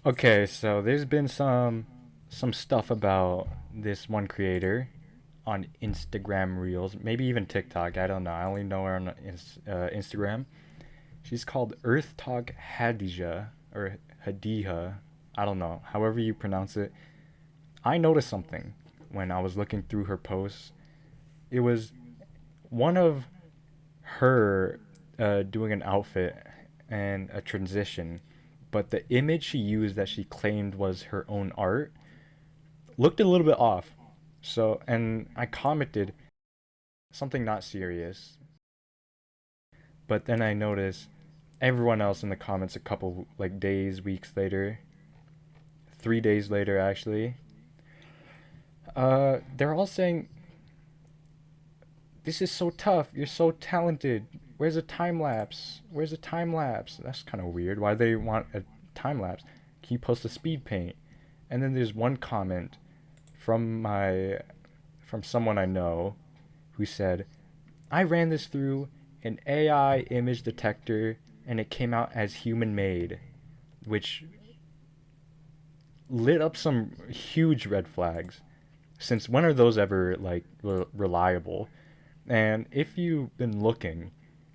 Okay, so there's been some stuff about this one creator on Instagram Reels, maybe even TikTok. I don't know. I only know her on Instagram. She's called Earthtokhadija or Hadiha. I don't know. However you pronounce it. I noticed something when I was looking through her posts. It was one of her doing an outfit and a transition, but the image she used that she claimed was her own art looked a little bit off. So, and I commented something not serious, but then I noticed everyone else in the comments a couple like days, weeks later, 3 days later actually, they're all saying, "This is so tough. You're so talented. Where's a time lapse? Where's a time lapse?" That's kind of weird. Why they want a time lapse? Can you post a speed paint? And then there's one comment from my from someone I know who said, "I ran this through an AI image detector and it came out as human made," which lit up some huge red flags. Since when are those ever like reliable? And if you've been looking,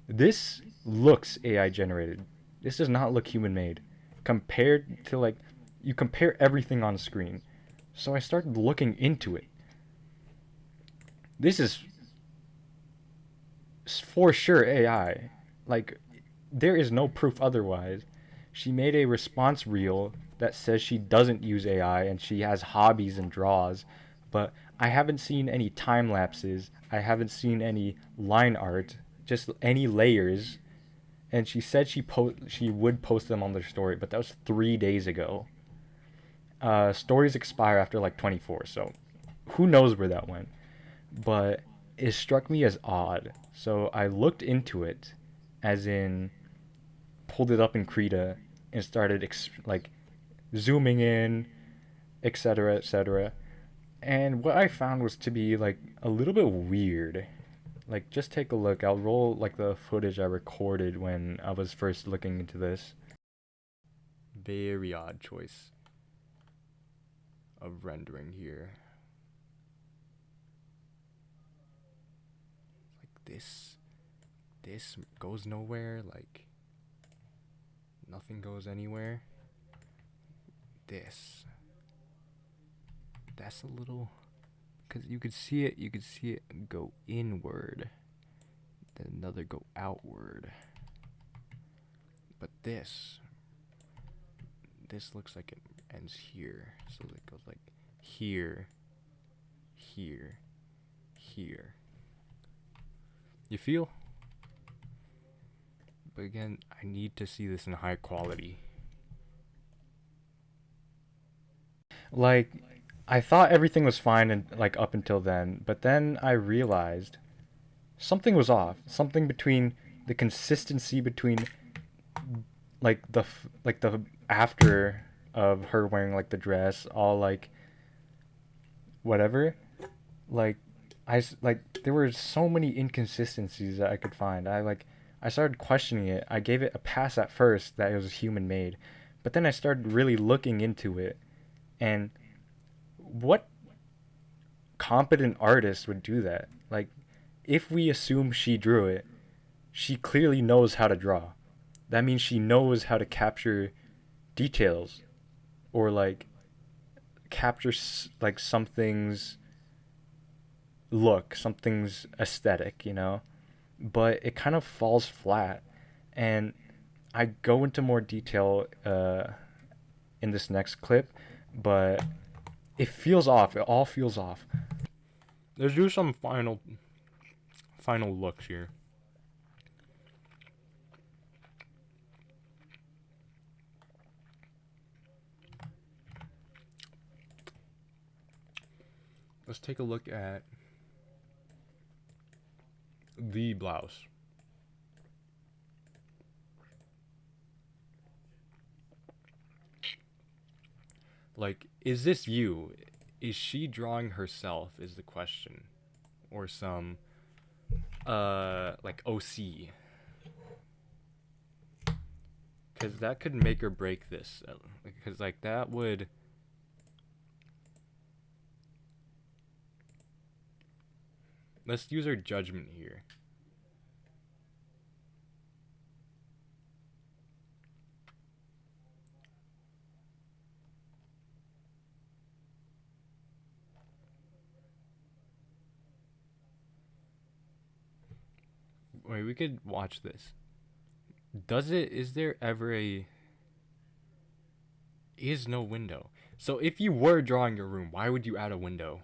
this looks AI generated. This does not look human made. Compared to like, you compare everything on screen. So I started looking into it. This is for sure AI. Like, there is no proof otherwise. She made a response reel that says she doesn't use AI and she has hobbies and draws, but I haven't seen any time lapses. I haven't seen any line art, just any layers. And she said she would post them on their story, but that was 3 days ago. Stories expire after like 24, so who knows where that went. But it struck me as odd. So I looked into it, as in pulled it up in Krita and started like zooming in, etc., etc. And what I found was to be like a little bit weird. Like, just take a look. I'll roll like the footage I recorded when I was first looking into this. Very odd choice of rendering here. Like this goes nowhere. Like nothing goes anywhere. This, that's a little, because you could see it go inward, then another go outward. But this looks like it ends here, so it goes like here, here, here. You feel? But again, I need to see this in high quality. Like, I thought everything was fine and like up until then, but then I realized something was off. Something between the consistency between like the after of her wearing like the dress, all like whatever. Like like there were so many inconsistencies that I could find. I started questioning it. I gave it a pass at first that it was human made, but then I started really looking into it, and what competent artist would do that? Like, if we assume she drew it, she clearly knows how to draw. That means she knows how to capture details, or like capture like something's look, something's aesthetic, you know? But it kind of falls flat. And I go into more detail in this next clip, but it feels off. It all feels off. Let's do some final looks here. Let's take a look at the blouse. Like, is this you? Is she drawing herself is the question. Or some like OC. because that could make or break this. Because like that would. Let's use our judgment here. Wait, we could watch this. Is there ever a. Is no window. So if you were drawing your room, why would you add a window?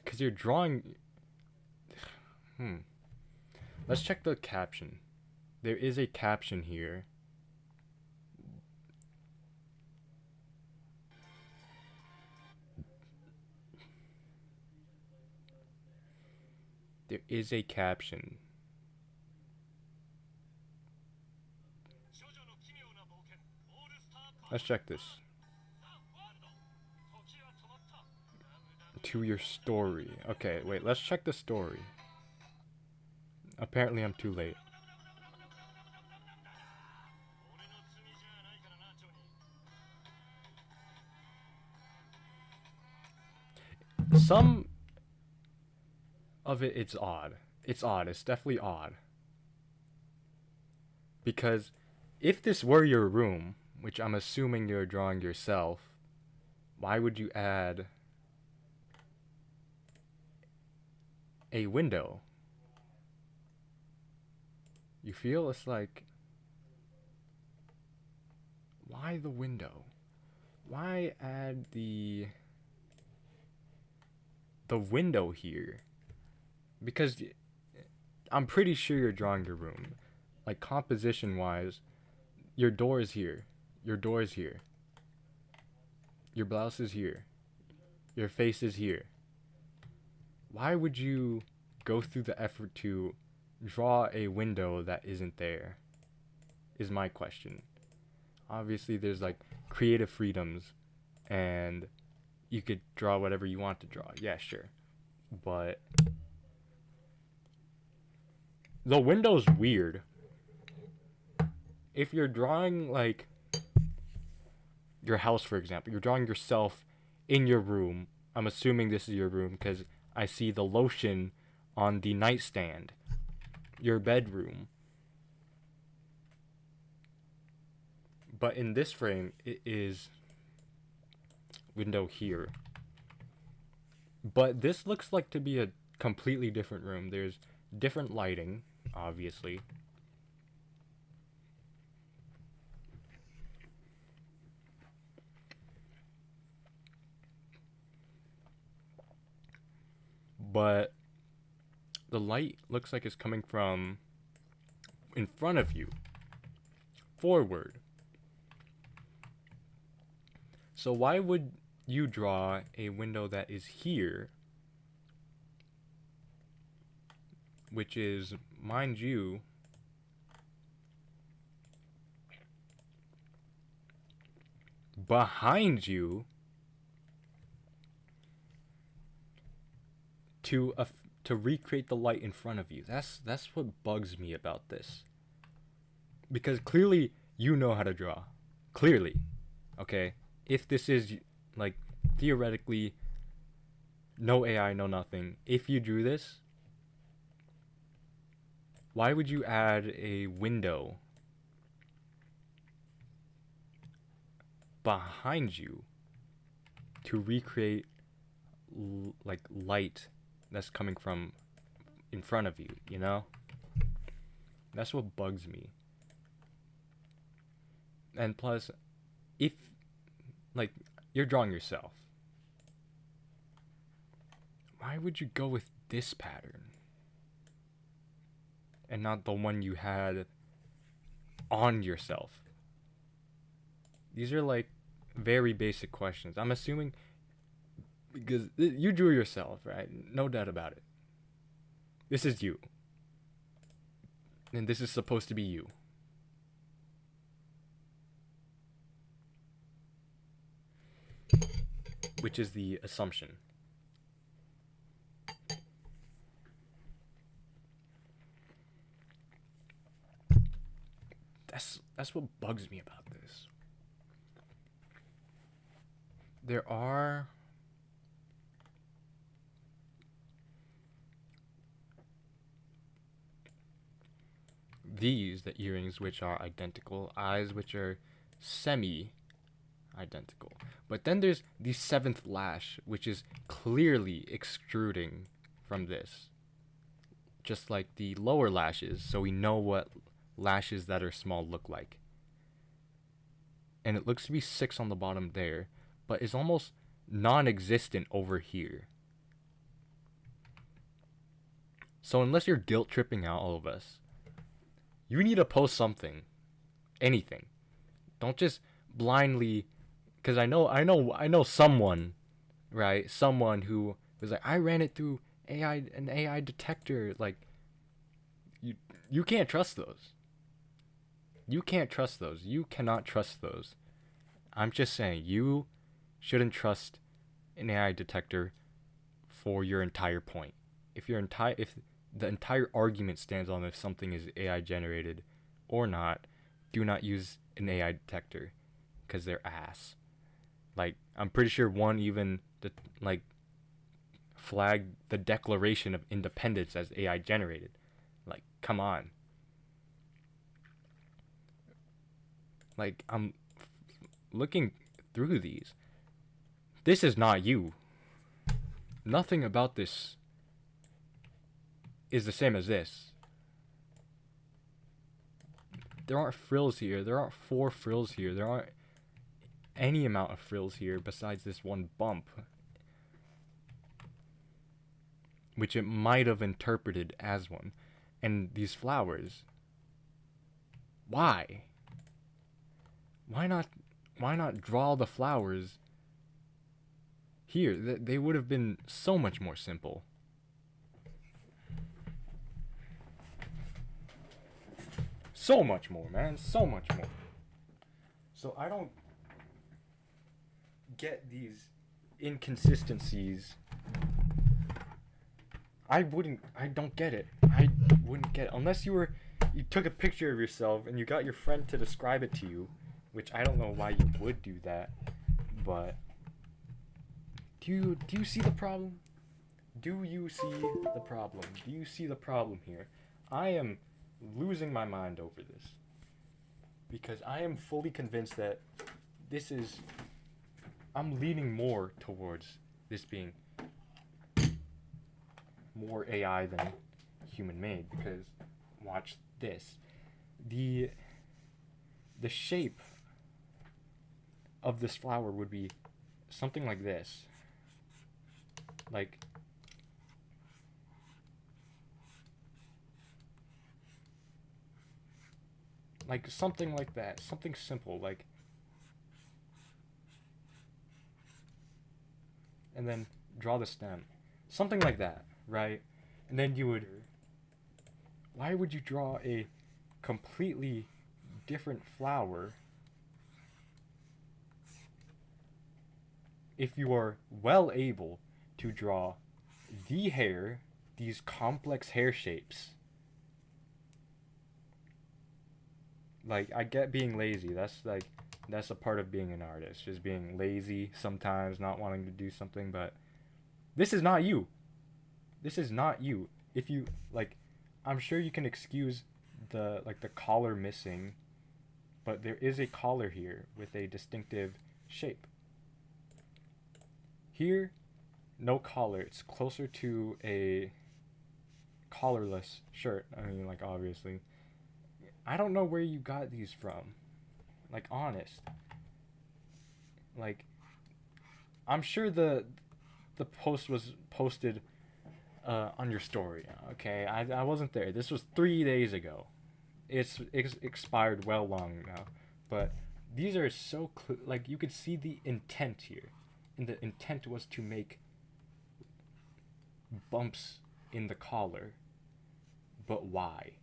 Because you're drawing. Let's check the caption. There is a caption here. There is a caption. Let's check this. To your story. Okay, wait, let's check the story. Apparently I'm too late. Some of it's odd. It's odd. It's definitely odd. Because if this were your room, which I'm assuming you're drawing yourself, why would you add a window? You feel it's like, why the window? Why add the window here? Because I'm pretty sure you're drawing your room. Like composition wise, your door is here. Your door is here. Your blouse is here. Your face is here. Why would you go through the effort to draw a window that isn't there? Is my question. Obviously there's like creative freedoms and you could draw whatever you want to draw. Yeah, sure. But the window's weird. If you're drawing like your house, for example, you're drawing yourself in your room. I'm assuming this is your room because I see the lotion on the nightstand. Your bedroom. But in this frame, it is window here. But this looks like to be a completely different room. There's different lighting, obviously. But the light looks like it's coming from in front of you, forward. So why would you draw a window that is here, which is, mind you, behind you, to recreate the light in front of you? That's what bugs me about this. Because clearly you know how to draw. Clearly. Okay? If this is like theoretically no AI, no nothing. If you drew this, why would you add a window behind you to recreate like light that's coming from in front of you, you know? That's what bugs me. And plus, if like you're drawing yourself, why would you go with this pattern and not the one you had on yourself? These are like very basic questions. I'm assuming because you drew yourself, right? No doubt about it. This is you. And this is supposed to be you. Which is the assumption. That's what bugs me about this. There are the earrings which are identical, eyes which are semi identical. But then there's the seventh lash, which is clearly extruding from this. Just like the lower lashes, so we know what lashes that are small look like. And it looks to be 6 on the bottom there, but it's almost non-existent over here. So unless you're guilt tripping out all of us, you need to post something. Anything. Don't just blindly, because I know someone, right? Someone who was like, I ran it through an AI detector. Like, you can't trust those. You can't trust those. You cannot trust those. I'm just saying, you shouldn't trust an AI detector for your entire point. If the entire argument stands on if something is AI generated or not, do not use an AI detector, because they're ass. Like, I'm pretty sure one even flagged the Declaration of Independence as AI generated. Like, come on. Like, I'm looking through these. This is not you. Nothing about this is the same as this. There aren't frills here. There aren't 4 frills here. There aren't any amount of frills here besides this one bump, which it might have interpreted as one. And these flowers. Why? Why not draw the flowers here? They would have been so much more simple. So much more, man. So much more. So I don't get these inconsistencies. I don't get it. I wouldn't get it. Unless you took a picture of yourself and you got your friend to describe it to you, which I don't know why you would do that, but do you see the problem? Do you see the problem? Do you see the problem here? I am losing my mind over this, because I am fully convinced that I'm leaning more towards this being more AI than human made, because watch this. The shape of this flower would be something like this. Like something like that. Something simple, like, and then draw the stem. Something like that, right? And then why would you draw a completely different flower if you are well able to draw the hair, these complex hair shapes? Like, I get being lazy. That's a part of being an artist, just being lazy sometimes, not wanting to do something, but this is not you. This is not you. If you, I'm sure you can excuse the collar missing, but there is a collar here with a distinctive shape. Here, no collar. It's closer to a collarless shirt. I mean, obviously. I don't know where you got these from. Honest. I'm sure the post was posted on your story. Okay, I wasn't there. This was 3 days ago. It's expired well long now. But these are so you could see the intent here. And the intent was to make bumps in the collar. But why?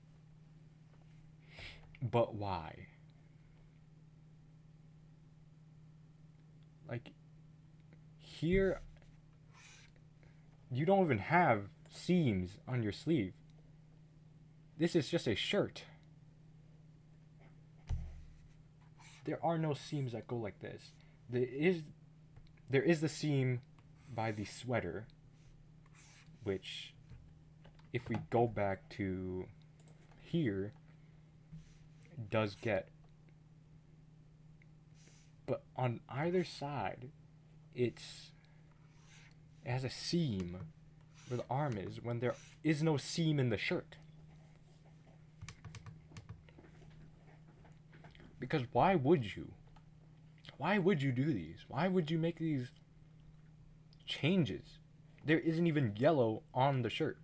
But why? Here, you don't even have seams on your sleeve. This is just a shirt. there are no seams that go like this. There is the seam by the sweater, which, if we go back to here, does get. But on either side, it has a seam where the arm is when there is no seam in the shirt. Because why would you? Why would you do these? Why would you make these changes? There isn't even yellow on the shirt.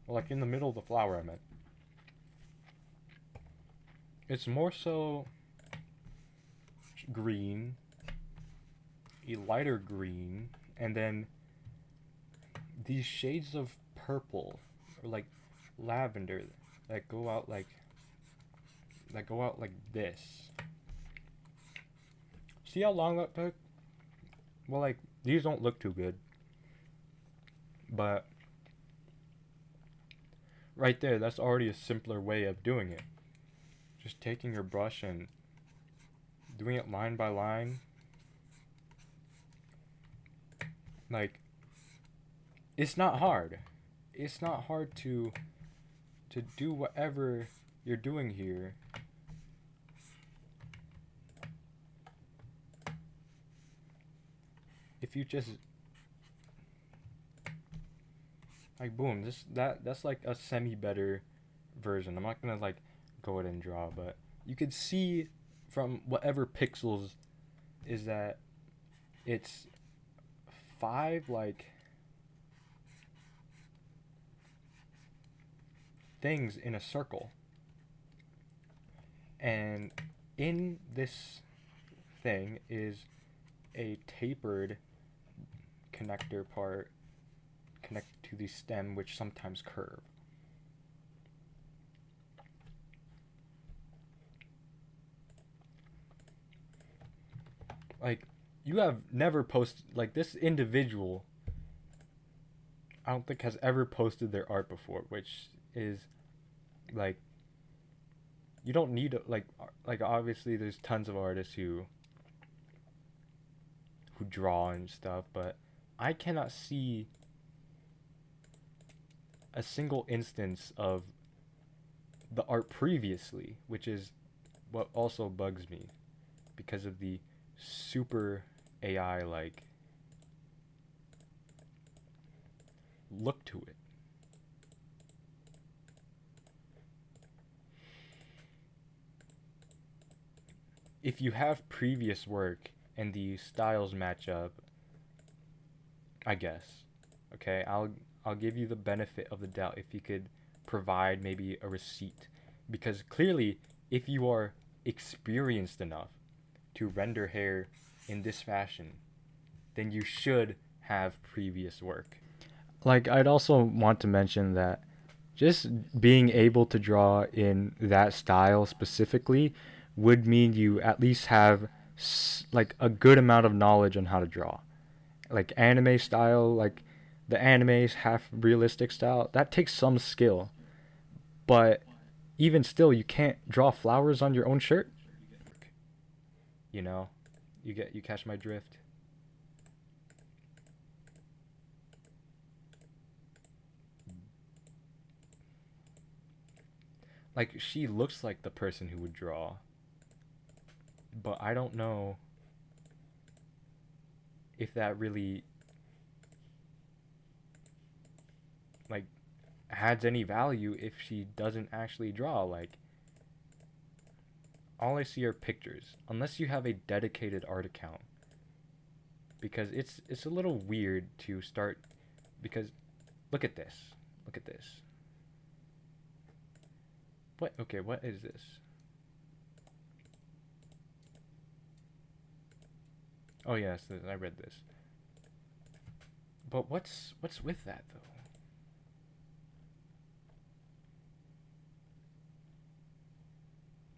Well, like in the middle of the flower, I meant. It's more so green, a lighter green, and then these shades of purple, or like lavender, that go out like this. See how long that took? Well, like, these don't look too good, but right there, that's already a simpler way of doing it. Just taking your brush and doing it line by line. Like, it's not hard. It's not hard to do whatever you're doing here. If you just like boom, that's like a semi better version. I'm not gonna like go ahead and draw, but you could see from whatever pixels is that it's 5 like things in a circle, and in this thing is a tapered connector part connected to the stem, which sometimes curve. Like, you have never posted, like, this individual, I don't think has ever posted their art before, which is, like, you don't need, like obviously there's tons of artists who draw and stuff, but I cannot see a single instance of the art previously, which is what also bugs me because of the super AI like look to it. If you have previous work and the styles match up, I guess. Okay, I'll give you the benefit of the doubt if you could provide maybe a receipt, because clearly if you are experienced enough to render hair in this fashion, then you should have previous work. Like, I'd also want to mention that just being able to draw in that style specifically would mean you at least have like a good amount of knowledge on how to draw. Like anime style, like the anime's half realistic style, that takes some skill. But even still, you can't draw flowers on your own shirt. You know, you catch my drift. Like, she looks like the person who would draw, but I don't know if that really like adds any value if she doesn't actually draw. Like, all I see are pictures, unless you have a dedicated art account, because it's a little weird to start, because look at this. Look at this. What? Okay, what is this? Oh yes, I read this. But what's with that though?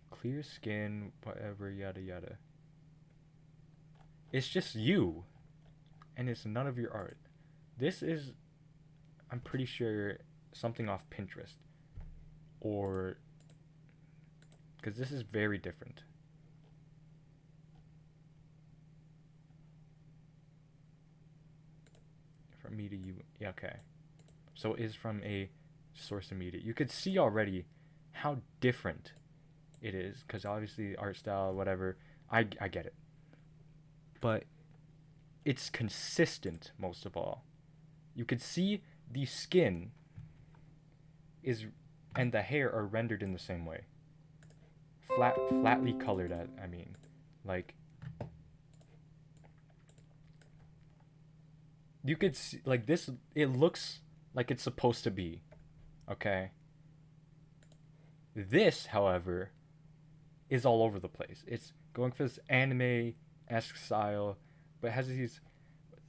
Clear skin, whatever, yada yada. It's just you, and it's none of your art. This is, I'm pretty sure, something off Pinterest, or because this is very different. From me to you. Yeah, okay. So it is from a source to media. You could see already how different it is, because obviously art style, whatever, I get it. But it's consistent, most of all. You could see the skin is and the hair are rendered in the same way. Flatly colored, I mean. Like, you could see, like, this, it looks like it's supposed to be, okay? This, however, is all over the place. It's going for this anime-esque style, but has these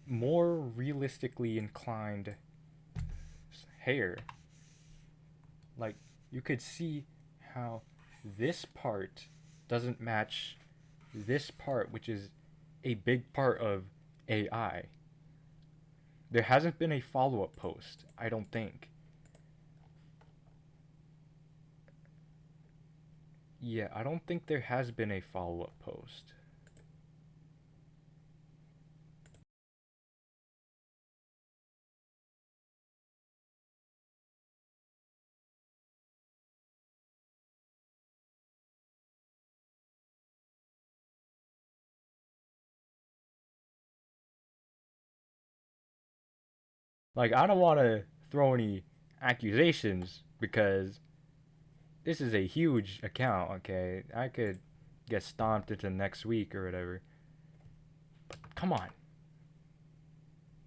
more realistically inclined hair. Like, you could see how this part doesn't match this part, which is a big part of AI. There hasn't been a follow-up post, I don't think. Yeah, I don't think there has been a follow-up post. Like, I don't want to throw any accusations because this is a huge account, okay? I could get stomped into next week or whatever. But come on.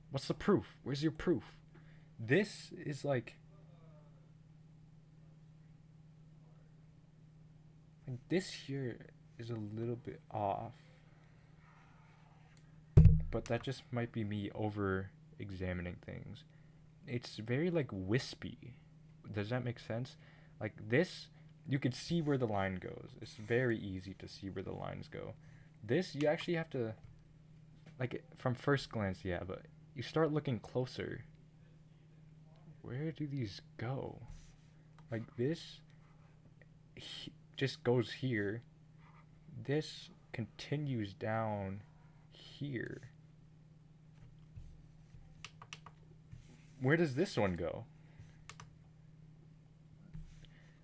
What's the proof? Where's your proof? This is like this here is a little bit off. But that just might be me over examining things. It's very like wispy. Does that make sense? Like this, you could see where the line goes. It's very easy to see where the lines go. This, you actually have to, like, from first glance, yeah, but you start looking closer. Where do these go? Like this just goes here. This continues down here. Where does this one go?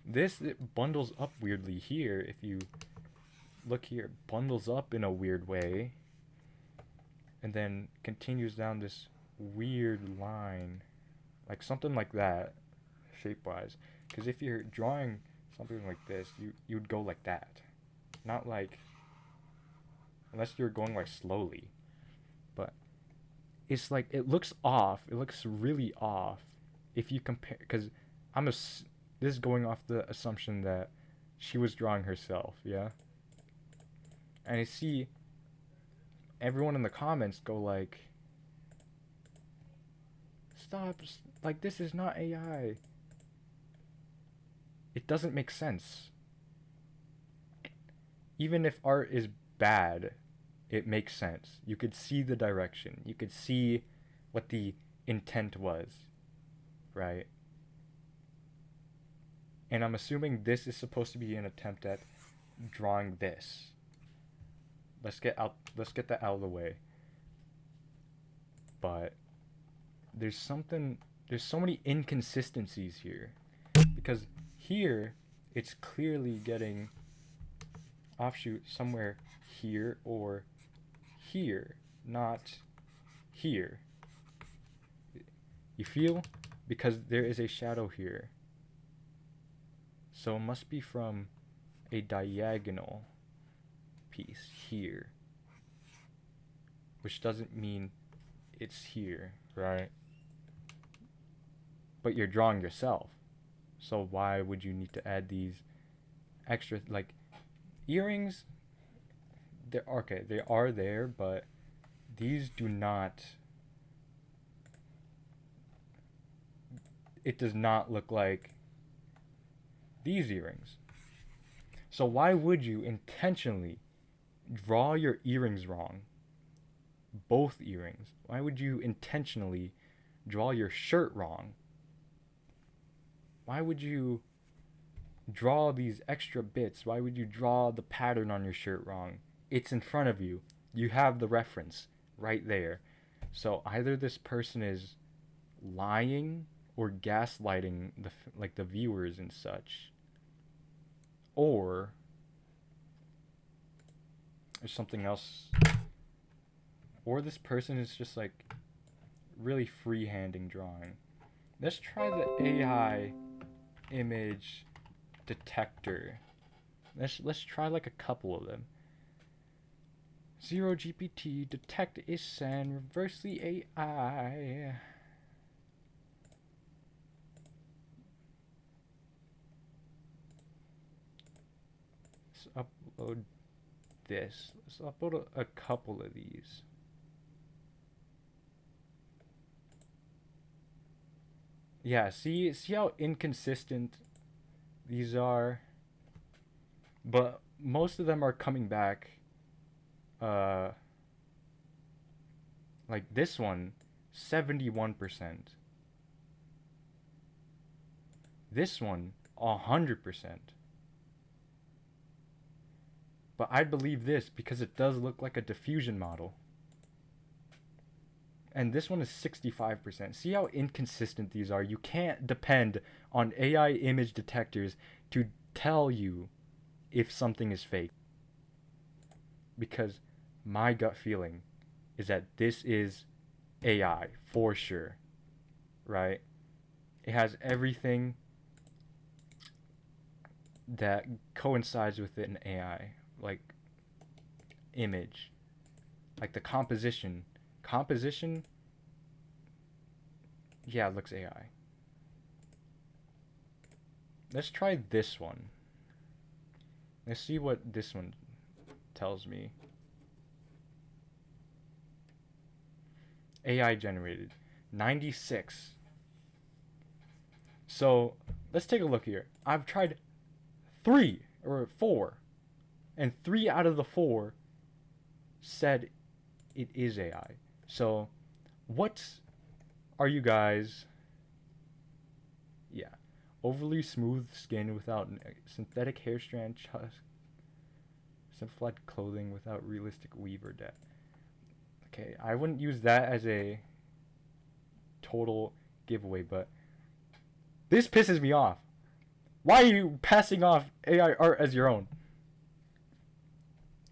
This, it bundles up weirdly here. If you look here, it bundles up in a weird way. And then continues down this weird line. Like something like that, shape-wise. Because if you're drawing something like this, you would go like that. Not like, unless you're going like slowly. But it's like, it looks off. It looks really off if you compare, because this is going off the assumption that she was drawing herself, yeah? And I see everyone in the comments go like, stop, like this is not AI. It doesn't make sense. Even if art is bad, it makes sense. You could see the direction. You could see what the intent was, right? And I'm assuming this is supposed to be an attempt at drawing this. Let's get that out of the way. But there's so many inconsistencies here. Because here it's clearly getting offshoot somewhere here or here, not here. You feel? Because there is a shadow here. So it must be from a diagonal piece here. Which doesn't mean it's here, right? But you're drawing yourself. So why would you need to add these extra, like, earrings? They're okay, they are there, but these do not, it does not look like these earrings. So why would you intentionally draw your earrings wrong? Both earrings. Why would you intentionally draw your shirt wrong? Why would you draw these extra bits? Why would you draw the pattern on your shirt wrong? It's in front of you. You have the reference right there. So either this person is lying or gaslighting the viewers and such, or there's something else, or this person is just like really free-handing drawing. Let's try the AI image detector. Let's try like a couple of them. Zero GPT, detect ISAN, reverse the AI. Let's upload this. Let's upload a couple of these. Yeah, see how inconsistent these are? But most of them are coming back. Like this one, 71%. This one, 100%. But I believe this because it does look like a diffusion model. And this one is 65%. See how inconsistent these are? You can't depend on AI image detectors to tell you if something is fake. Because my gut feeling is that this is AI for sure. Right? It has everything that coincides with it in AI. Like image. Like the composition. Composition, yeah, it looks AI. Let's try this one. Let's see what this one tells me. AI generated. 96. So, let's take a look here. I've tried 3 or 4. And 3 out of the 4 said it is AI. So, what are you guys? Yeah. Overly smooth skin without synthetic hair strand, simplified clothing without realistic weave or depth. Okay, I wouldn't use that as a total giveaway, but this pisses me off. Why are you passing off AI art as your own?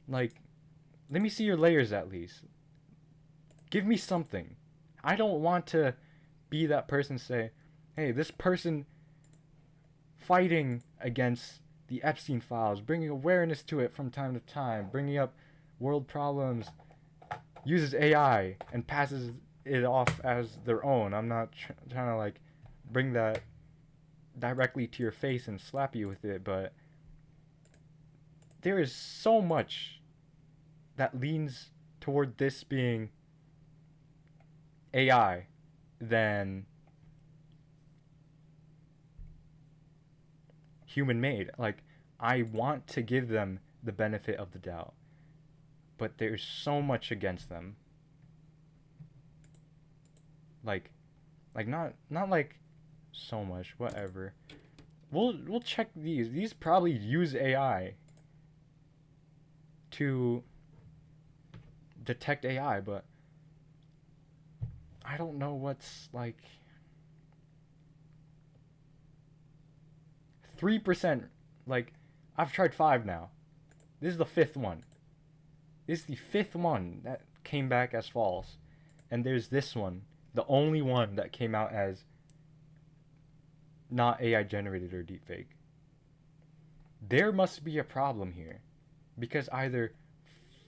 Like, let me see your layers at least. Give me something. I don't want to be that person say, hey, this person fighting against the Epstein files, bringing awareness to it from time to time, bringing up world problems, uses AI and passes it off as their own. I'm not trying to like bring that directly to your face and slap you with it, but there is so much that leans toward this being AI than human made. Like, I want to give them the benefit of the doubt, but there's so much against them. Like not like so much, whatever. We'll check these. These probably use AI to detect AI, but I don't know what's like 3%. Like, I've tried 5 now. This is the 5th one. This is the 5th one that came back as false. And there's this one, the only one that came out as not AI generated or deepfake. There must be a problem here, because either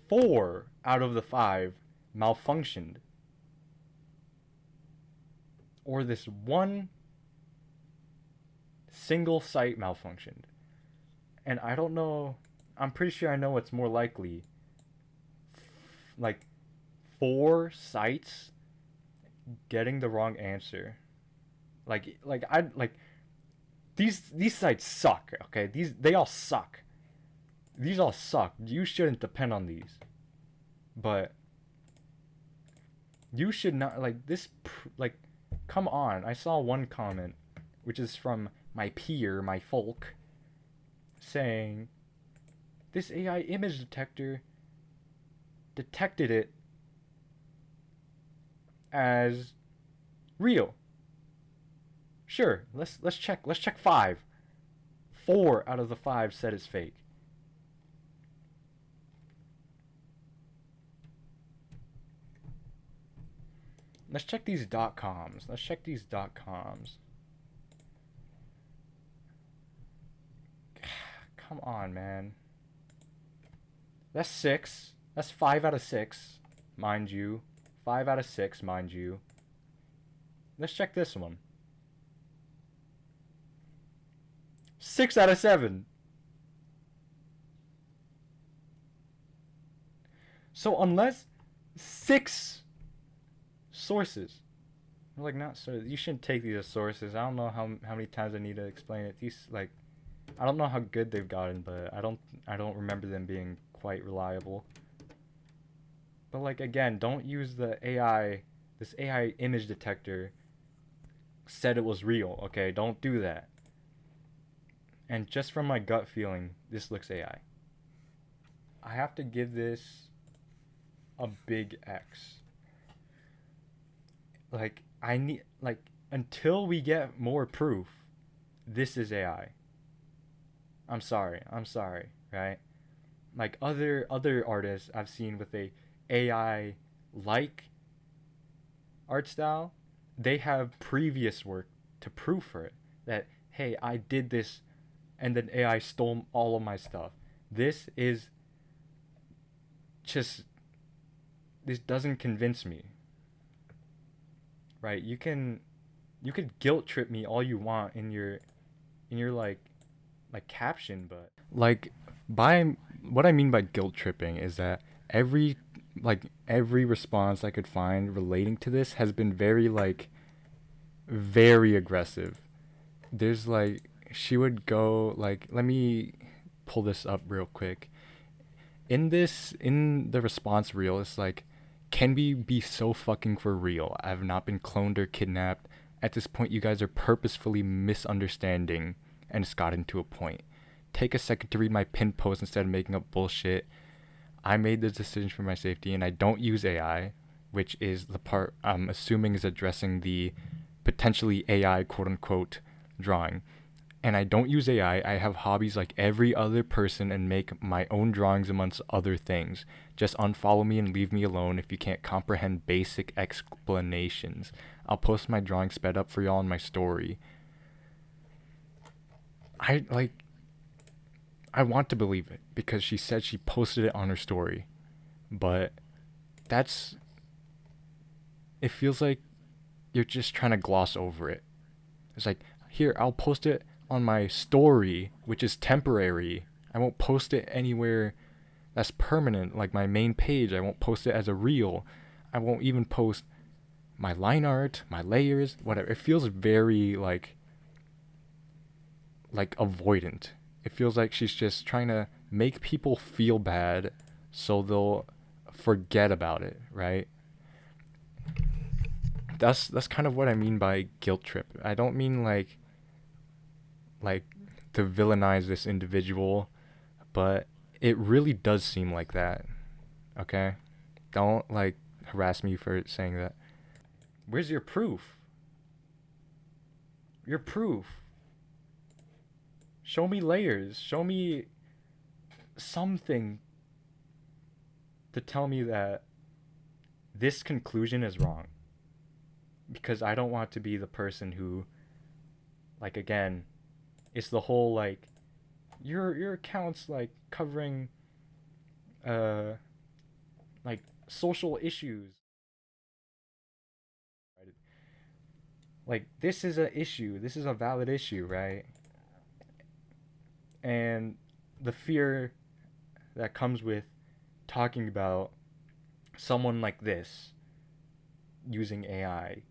4 out of the 5 malfunctioned, or this one single site malfunctioned. And I don't know, I'm pretty sure I know what's more likely. Like 4 sites getting the wrong answer. Like these sites suck, okay? They all suck. These all suck. You shouldn't depend on these. But you should not like this like come on. I saw one comment which is from my peer, my folk, saying this AI image detector detected it as real. Sure, let's check. Let's check 5. 4 out of the 5 said it's fake. Let's check these .coms. Let's check these .coms. Come on, man. That's 6. That's 5 out of 6, mind you. 5 out of 6, mind you. Let's check this one. 6 out of 7. So unless 6 sources, like, not so, you shouldn't take these as sources. I don't know how many times I need to explain it. These, like, I don't know how good they've gotten, but I don't remember them being quite reliable. But, like, again, don't use the AI, this AI image detector said it was real, okay? Don't do that. And just from my gut feeling, this looks AI. I have to give this a big X. Like, I need, like, until we get more proof, this is AI. I'm sorry, right? Like, other artists I've seen with a AI like art style, they have previous work to prove for it that, hey, I did this and then AI stole all of my stuff. This is just, this doesn't convince me. Right? You could guilt trip me all you want in your like caption, but like, by what I mean by guilt tripping is that every response I could find relating to this has been very very aggressive. There's like, she would go like, let me pull this up real quick. In the response reel, it's like, can we be so fucking for real? I have not been cloned or kidnapped. At this point, you guys are purposefully misunderstanding, and it's gotten to a point. Take a second to read my pinned post instead of making up bullshit. I made this decision for my safety, and I don't use AI, which is the part I'm assuming is addressing the potentially AI quote-unquote drawing. And I don't use AI. I have hobbies like every other person and make my own drawings amongst other things. Just unfollow me and leave me alone if you can't comprehend basic explanations. I'll post my drawing sped up for y'all in my story. I want to believe it because she said she posted it on her story. But it feels like you're just trying to gloss over it. It's like, here, I'll post it on my story, which is temporary. I won't post it anywhere that's permanent, like my main page. I won't post it as a reel. I won't even post my line art, my layers, whatever. It feels very like avoidant. It feels like she's just trying to make people feel bad so they'll forget about it, right? That's kind of what I mean by guilt trip. I don't mean like to villainize this individual, but it really does seem like that. Okay? Don't like harass me for saying that. Where's your proof? Your proof. Show me layers. Show me something to tell me that this conclusion is wrong. Because I don't want to be the person who, like, again, it's the whole like, your account's like covering like social issues. Like, this is an issue. This is a valid issue, right? And the fear that comes with talking about someone like this using AI,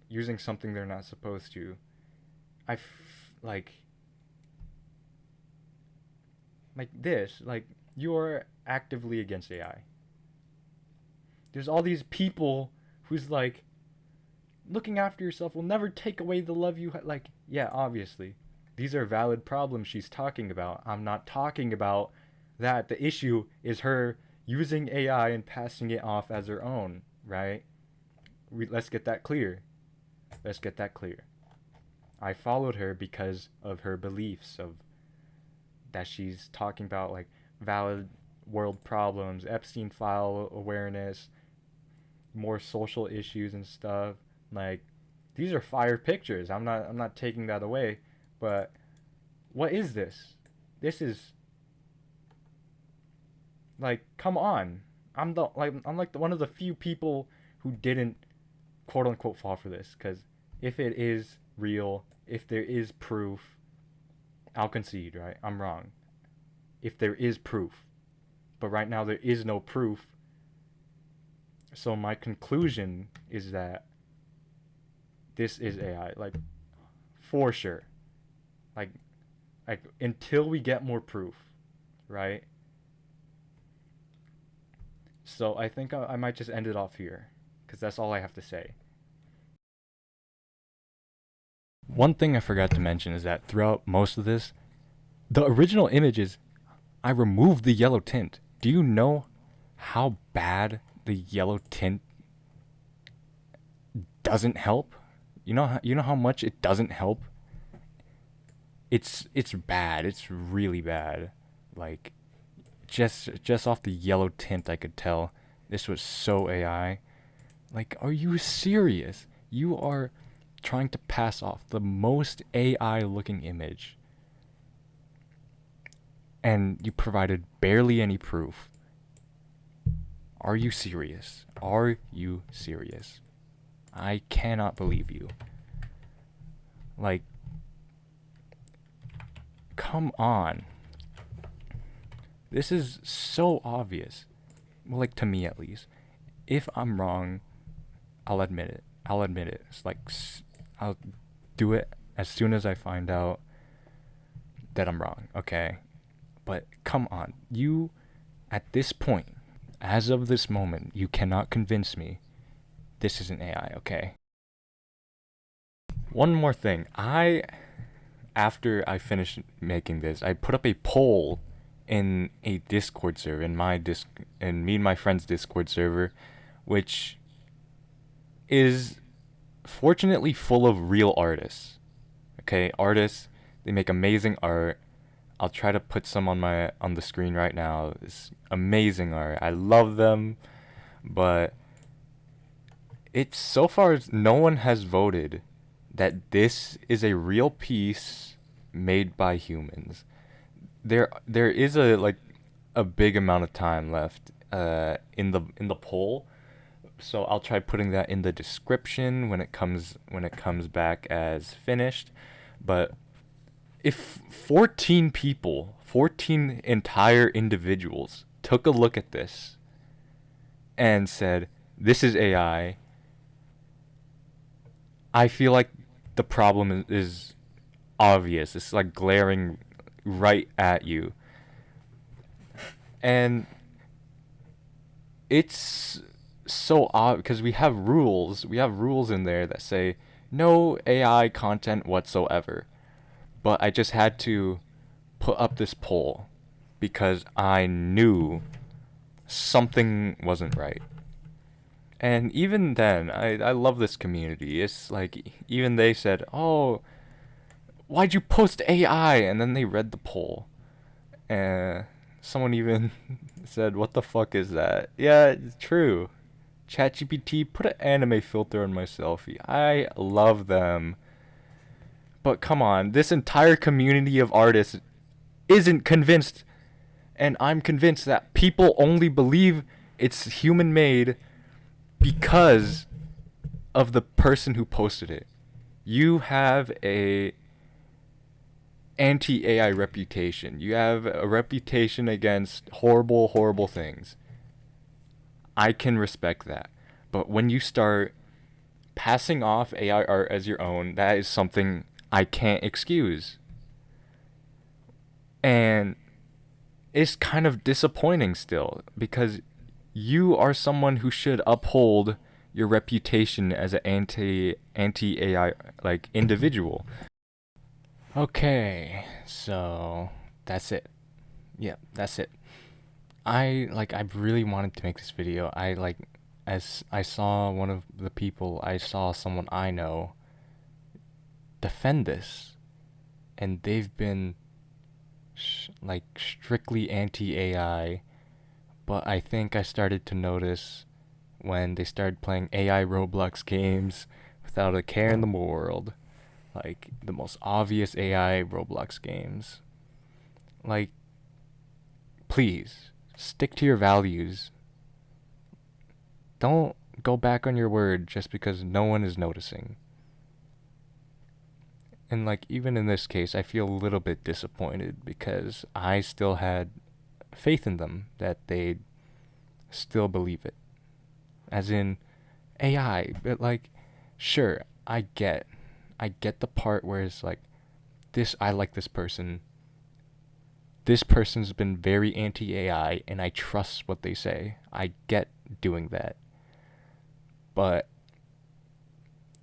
using something they're not supposed to. Like this, like, you're actively against AI. There's all these people who's like, looking after yourself will never take away the love you like, yeah, obviously. these are valid problems she's talking about. I'm not talking about that. The issue is her using AI and passing it off as her own, right? Let's get that clear. Let's get that clear. I followed her because of her beliefs of that she's talking about like valid world problems, Epstein file awareness, more social issues and stuff. Like these are fire pictures. I'm not taking that away, but what is this? This is like come on. I'm like one of the few people who didn't quote unquote fall for this cuz if it is real, if there is proof, I'll concede, right? I'm wrong. If there is proof. But right now there is no proof. So my conclusion is that this is AI, like for sure. Like until we get more proof, right? So I think I might just end it off here cuz that's all I have to say. One thing I forgot to mention is that throughout most of this, the original images, I removed the yellow tint. Do you know how bad the yellow tint doesn't help? You know how much it doesn't help? It's bad. It's really bad. Like just off the yellow tint I could tell this was so AI. Like are you serious? You are trying to pass off the most AI looking image and you provided barely any proof. Are you serious? Are you serious? I cannot believe you. Like, come on. This is so obvious. Well, like, to me at least. If I'm wrong, I'll admit it. I'll admit it. It's like, I'll do it as soon as I find out that I'm wrong, okay? But come on. You, at this point, as of this moment, you cannot convince me this isn't AI, okay? One more thing. After I finished making this, I put up a poll in a Discord server, in me and my friend's Discord server, which is fortunately full of real artists. Okay, artists, they make amazing art. I'll try to put some on the screen right now. It's amazing art. I love them, but it's so far no one has voted that this is a real piece made by humans. There is a big amount of time left in the poll, so I'll try putting that in the description when it comes back as finished. But if 14 people, 14 entire individuals took a look at this and said, this is AI, I feel like the problem is obvious. It's like glaring right at you. And it's so odd because we have rules. We have rules in there that say no AI content whatsoever. But I just had to put up this poll because I knew something wasn't right. And even then, I love this community. It's like, even they said, oh, why'd you post AI? And then they read the poll. And someone even said, what the fuck is that? Yeah, it's true. ChatGPT put an anime filter on my selfie. I love them. But come on, this entire community of artists isn't convinced. And I'm convinced that people only believe it's human made because of the person who posted it. You have a anti-AI reputation. You have a reputation against horrible, horrible things. I can respect that. But when you start passing off AI art as your own, that is something I can't excuse. And it's kind of disappointing still because you are someone who should uphold your reputation as an anti-AI like individual. Okay, so that's it. Yeah, that's it. I really wanted to make this video. As I saw one of the people, I saw someone I know defend this, and they've been strictly anti-AI, but I think I started to notice when they started playing AI Roblox games without a care in the world, like the most obvious AI Roblox games. Like, please stick to your values. Don't go back on your word just because no one is noticing. And even in this case, I feel a little bit disappointed because I still had faith in them that they'd still believe it. As in AI, but sure, I get the part where it's I like this person. This person's been very anti-AI and I trust what they say. I get doing that. But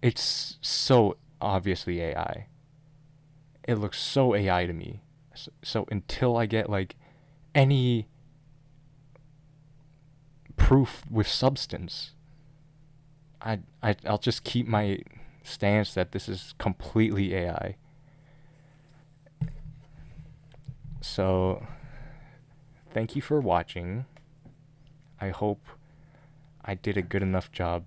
it's so obviously AI. It looks so AI to me. So until I get any proof with substance, I'll just keep my stance that this is completely AI. So thank you for watching. I hope I did a good enough job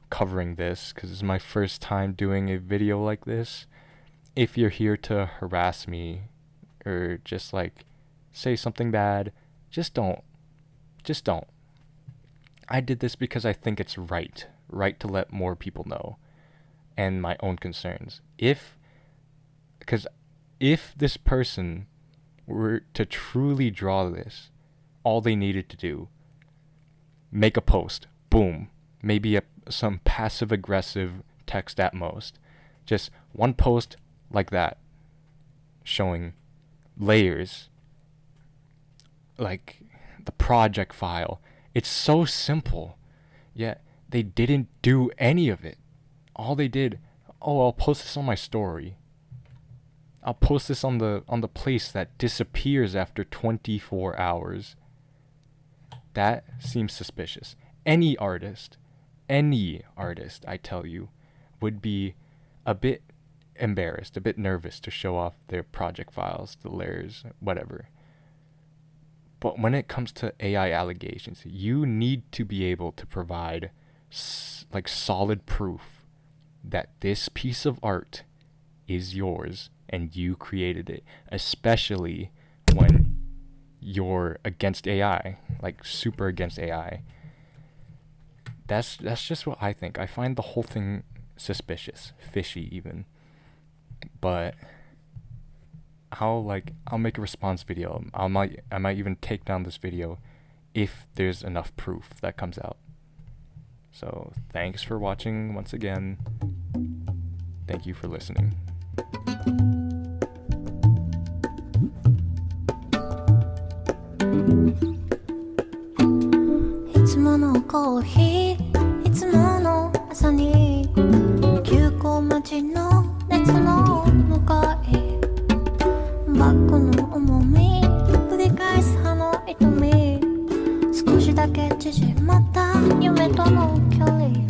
covering this because it's my first time doing a video like this. If you're here to harass me or just say something bad, just don't. I did this because I think it's right to let more people know, and my own concerns. Because if this person were to truly draw this, all they needed to do, make a post, boom, maybe some passive aggressive text at most, just one post like that, showing layers, the project file. It's so simple, yet they didn't do any of it. All they did, I'll post this on my story. I'll post this on the place that disappears after 24 hours. That seems suspicious. Any artist, I tell you, would be a bit embarrassed, a bit nervous to show off their project files, the layers, whatever. But when it comes to AI allegations, you need to be able to provide solid proof that this piece of art is yours and you created it, especially when you're against AI, super against AI. That's just what I think. I find the whole thing suspicious, fishy even. But I'll make a response video. I might even take down this video if there's enough proof that comes out. So thanks for watching once again. Thank you for listening. いつものコーヒー、いつもの朝に急行待ちの列の向かい、バッグの重み繰り返す歯の痛み、少しだけ縮まった夢との距離